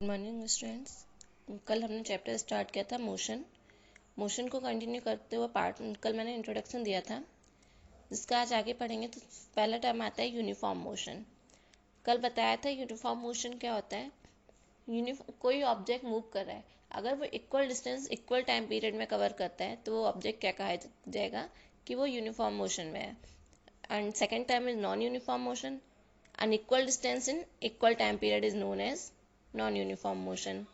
Good morning students. कल हमने chapter start किया था मोशन को कंटिन्यू करते हुए पार्ट कल मैंने इंट्रोडक्शन दिया था, जिसका आज आगे पढ़ेंगे। तो पहला टर्म आता है यूनिफॉर्म मोशन। कल बताया था यूनिफॉर्म मोशन क्या होता है। कोई ऑब्जेक्ट मूव कर रहा है, अगर वो equal distance equal time period में कवर करता है तो वो ऑब्जेक्ट क्या कहा जाएगा कि वो यूनिफॉर्म मोशन में है। And second term is non uniform motion. Unequal distance in equal time period is known as non uniform motion.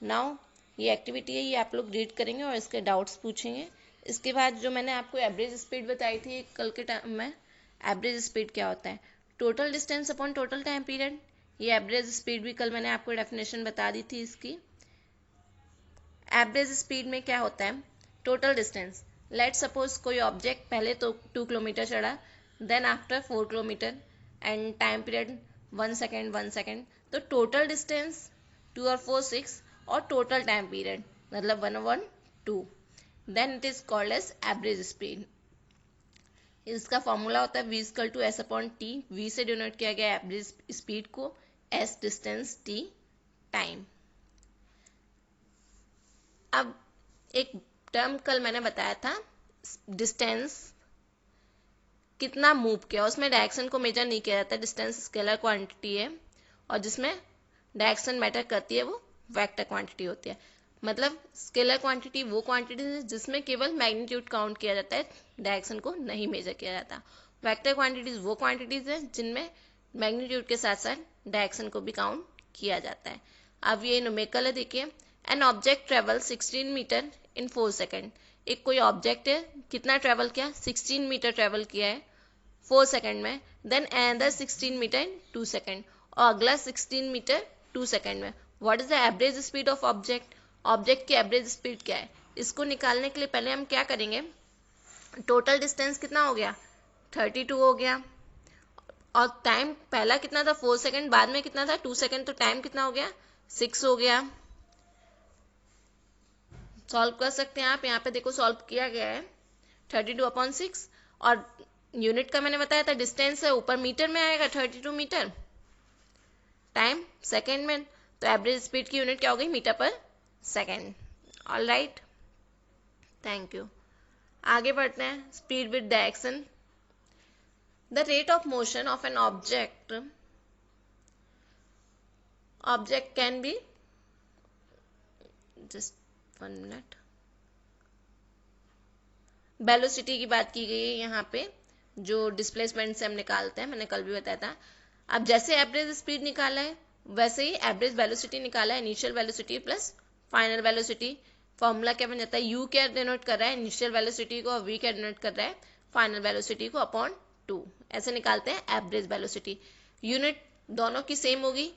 Now ये एक्टिविटी है, ये आप लोग रीड करेंगे और इसके डाउट्स पूछेंगे। इसके बाद जो मैंने आपको एवरेज स्पीड बताई थी कल के टाइम में, एवरेज स्पीड क्या होता है, total distance upon total time period. ये एवरेज स्पीड भी कल मैंने आपको डेफिनेशन बता दी थी इसकी। एवरेज स्पीड में क्या होता है, टोटल डिस्टेंस। लेट सपोज कोई ऑब्जेक्ट पहले तो 2 किलोमीटर चढ़ा, then after 4 kilometre, and time period 1 second 1 second. तो टोटल डिस्टेंस 2 और 4 6 और टोटल टाइम पीरियड मतलब 1 1 2, then it is called as average speed. इसका फॉर्मूला होता है v=s/t। v से डिनोट किया गया एवरेज स्पीड को, s डिस्टेंस, t टाइम। अब एक टर्म कल मैंने बताया था, डिस्टेंस कितना मूव किया, उसमें डायरेक्शन को मेजर नहीं किया जाता। डिस्टेंस स्केलर क्वांटिटी है और जिसमें डायरेक्शन मैटर करती है वो वेक्टर क्वांटिटी होती है। मतलब स्केलर क्वांटिटी वो क्वांटिटी है जिसमें केवल मैग्नीट्यूड काउंट किया जाता है, डायरेक्शन को नहीं मेजर किया जाता। वेक्टर क्वांटिटीज वो क्वांटिटीज है जिनमें मैग्नीट्यूड के साथ साथ डायरेक्शन को भी काउंट किया जाता है। अब ये न्यूमेरिकल है, देखिए। An object travel 16 metre in 4 second. एक कोई ऑब्जेक्ट है, कितना ट्रेवल किया, 16 मीटर ट्रेवल किया है 4 सेकेंड में। देन अनदर 16 मीटर इन 2 सेकेंड, और अगला 16 मीटर 2 सेकेंड में। What is the average speed of object, object की एवरेज स्पीड क्या है। इसको निकालने के लिए पहले हम क्या करेंगे, टोटल डिस्टेंस कितना हो गया, 32 हो गया, और टाइम पहला कितना था 4 सेकेंड, बाद में कितना था 2 सेकेंड, तो टाइम कितना हो गया 6 हो गया। सॉल्व कर सकते हैं आप, यहाँ पे देखो सॉल्व किया गया है 32/6, और यूनिट का मैंने बताया था डिस्टेंस है, ऊपर मीटर में आएगा 32 मीटर, टाइम सेकेंड में, तो एवरेज स्पीड की यूनिट क्या हो गई, metre per second. All right, thank you. आगे बढ़ते हैं, speed with direction. The rate of motion of an object can be, just 1 minute, velocity की बात की गई है यहाँ पे, जो डिस्प्लेसमेंट से हम निकालते हैं, मैंने कल भी बताया था। अब जैसे एवरेज स्पीड निकाला है वैसे ही एवरेज वेलोसिटी निकाला है, initial velocity plus final velocity. Formula क्या बन जाता है, u क्या डिनोट कर रहा है इनिशियल वेलोसिटी को, और v क्या डिनोट कर रहा है फाइनल वेलोसिटी को, अपॉन 2। ऐसे निकालते हैं एवरेज वेलोसिटी। यूनिट दोनों की सेम होगी,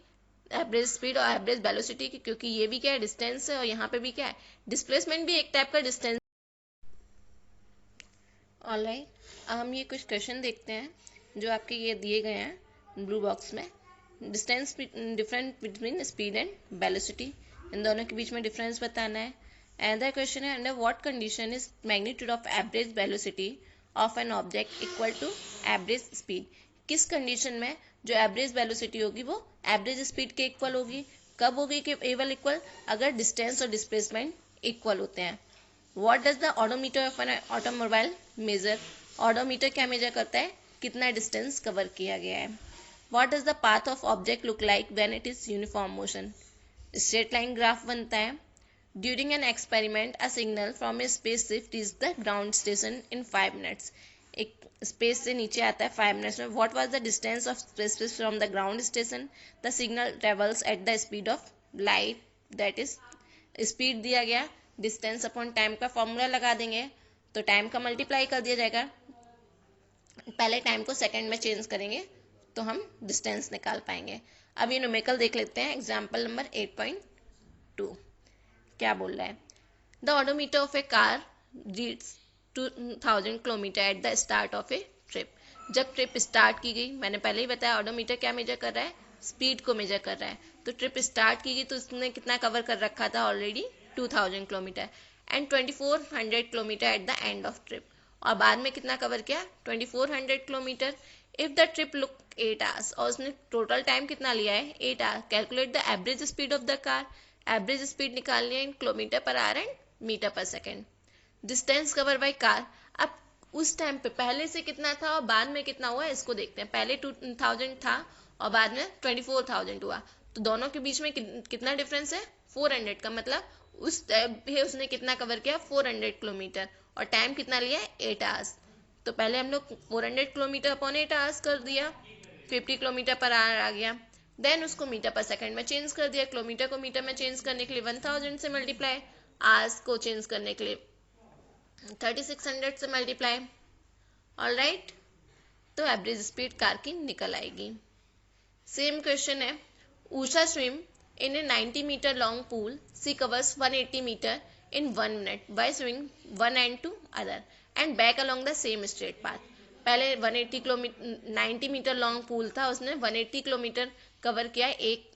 एवरेज स्पीड और एवरेज वेलोसिटी की, क्योंकि ये भी क्या है डिस्टेंस है और यहाँ पे भी क्या है डिस्प्लेसमेंट, भी एक टाइप का डिस्टेंस। ऑलराइट, अब हम ये कुछ क्वेश्चन देखते हैं जो आपके ये दिए गए हैं ब्लू बॉक्स में। Distance difference between speed and velocity, इन दोनों के बीच में डिफरेंस बताना है। अनदर क्वेश्चन है, under what condition is magnitude of average velocity of an object equal to average speed. किस कंडीशन में जो एवरेज वेलोसिटी होगी वो एवरेज स्पीड के इक्वल होगी। कब होगी केवल इक्वल, अगर डिस्टेंस और डिस्प्लेसमेंट इक्वल होते हैं। What does the odometer of an automobile measure? Odometer क्या मेजर करता है, कितना डिस्टेंस कवर किया गया है। What does the path of object look like when it is uniform motion? Straight line graph बनता है। During an experiment, a signal from a spaceship reached the ground station in 5 minutes. एक space से नीचे आता है 5 minutes में। What was the distance of spaceship from the ground station? The signal travels at the speed of light, that is speed दिया गया, distance upon time का formula लगा देंगे तो टाइम का मल्टीप्लाई कर दिया जाएगा। पहले टाइम को सेकंड में चेंज करेंगे तो हम डिस्टेंस निकाल पाएंगे। अब ये न्यूमेरिकल देख लेते हैं, एग्जांपल नंबर 8.2 क्या बोल रहा है। The odometer of A car reads 2000 kilometre at the start of A trip. जब ट्रिप स्टार्ट की गई, मैंने पहले ही बताया ऑडोमीटर क्या मेजर कर रहा है, स्पीड को मेजर कर रहा है। तो ट्रिप स्टार्ट की गई तो उसने कितना कवर कर रखा था already 2000 kilometre, and 2400 kilometre at the end of trip, और बाद में कितना कवर किया 2400 kilometre. If the trip look 8 hours और उसने टोटल टाइम कितना लिया है 8 hour. Calculate the average speed of the car, average speed निकालनी है in kilometre per hour and metre per second. Distance cover by car, अब उस टाइम पे पहले से कितना था और बाद में कितना हुआ इसको देखते हैं। पहले 2000 था और बाद में 24,000 हुआ, तो दोनों के बीच में कितना डिफरेंस है 400 का, मतलब उस टाइम पे उसने कितना कवर किया 400 किलोमीटर और टाइम कितना लिया है 8 आवर्स। तो पहले हम लोग 400 किलोमीटर अपॉन 8 आवर्स कर दिया, 50 किलोमीटर पर आवर आ गया। देन उसको मीटर पर सेकंड में चेंज कर दिया, किलोमीटर को मीटर में चेंज करने के लिए 1000 से मल्टीप्लाई, आवर्स को चेंज करने के लिए 3600 से मल्टीप्लाई। ऑलराइट, तो एवरेज स्पीड कार की निकल आएगी। सेम क्वेश्चन है, Usha swim in a 90 metre long pool, she covers 180 metre in 1 minute by swimming one end to other and back along the same straight path। पहले 180 kilometre 90 metre long pool था, उसने 180 kilometre cover किया एक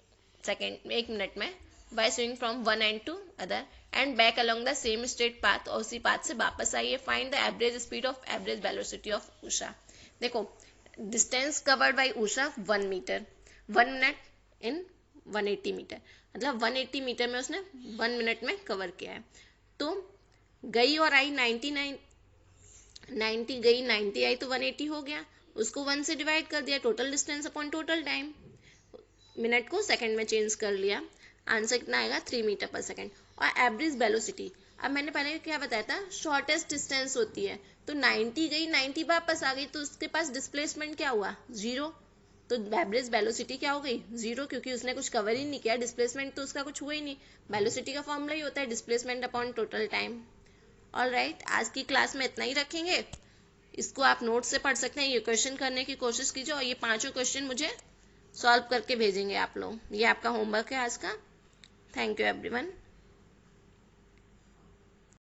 minute में by swimming from one end to other end back along the same straight path, और उसी path से वापस आई है। Find the average speed of average velocity of Usha. देखो distance covered by Usha 1 metre, 1 minute in 180 metre, मतलब 180 metre में उसने 1 मिनट में कवर किया है। तो गई और आई 90 गई 90 आई तो 180 हो गया, उसको 1 से डिवाइड कर दिया, total distance upon total time, minute को सेकंड में चेंज कर लिया, आंसर कितना आएगा 3 मीटर पर सेकंड। और एवरेज वेलोसिटी, अब मैंने पहले क्या बताया था, शॉर्टेस्ट डिस्टेंस होती है, तो 90 गई 90 वापस आ गई, तो उसके पास डिस्प्लेसमेंट क्या हुआ 0, तो एवरेज वेलोसिटी क्या हो गई 0, क्योंकि उसने कुछ कवर ही नहीं किया, डिस्प्लेसमेंट तो उसका कुछ हुआ ही नहीं। वेलोसिटी का फॉर्मूला ही होता है displacement upon total time. Alright, आज की क्लास में इतना ही रखेंगे, इसको आप नोट से पढ़ सकते हैं, ये क्वेश्चन करने की कोशिश कीजिए और ये 5 क्वेश्चन मुझे सॉल्व करके भेजेंगे आप लोग, ये आपका होमवर्क है आज का। Thank you everyone.